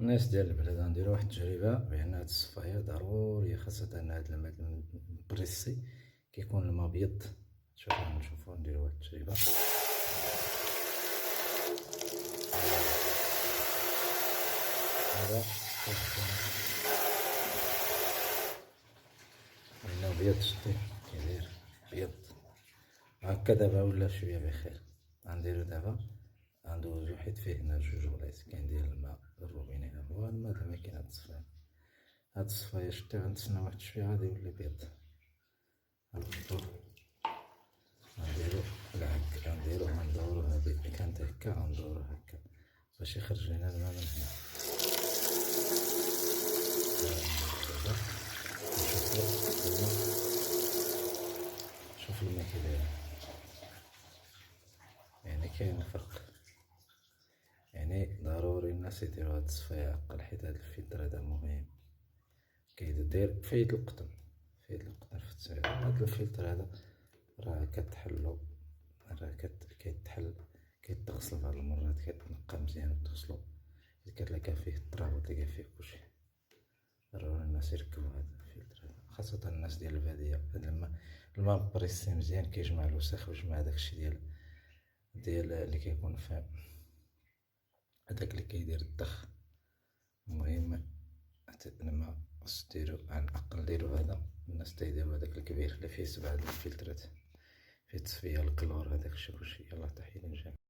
الناس ديال البلاد غنديرو واحد التجربة بأن هاد الصفاية ضرورية، خاصة هاد الماء المبريسي كيكون الماء أبيض. نشوفو نديرو واحد التجربة. هذا الماء أبيض، شتي كيداير أبيض هكا. دابا ولا شوية بخير. غنديرو دابا غندوزو حيت فيه هنا جوج بلايص كاين ديال الماء الروبيني. ها هو الماء دابا كاين. هاد الصفاية شتي غنتسنى واحد شوية غادي يولي بيض. غنحطو غنديرو هكا، غندورو هادي كانت هكا، غندورو هكا باش يخرج لينا الماء من هنا. شوف الماء كيداير، يعني كاين الفرق. يعني ضروري الناس يديرو هاد الصفاية عقل، حيت هاد الفلتر هدا مهم. كيدير فايد القطن في التسعير. هاد الفلتر هدا راه كتحلو، راه كيتحل كيتغسل بعض المرات، كيتنقى مزيان وتغسلو. كتلقى فيه التراب وتلقى فيه كلشي. ضروري الناس يركبو هاد الفلتر هدا، خاصة الناس ديال البادية. هاد الماء مبريسي مزيان كيجمع الوسخ ويجمع داكشي ديال اللي كيكون فيه هداك اللي كيدير الدخ. المهم الماء خص ديرو على الأقل، ديرو هدا. الناس تيديرو هداك الكبير اللي فيه 7 د الفلترات، فيه تصفية الكلور هداك الشي كلشي. يلاه تحية للجميع.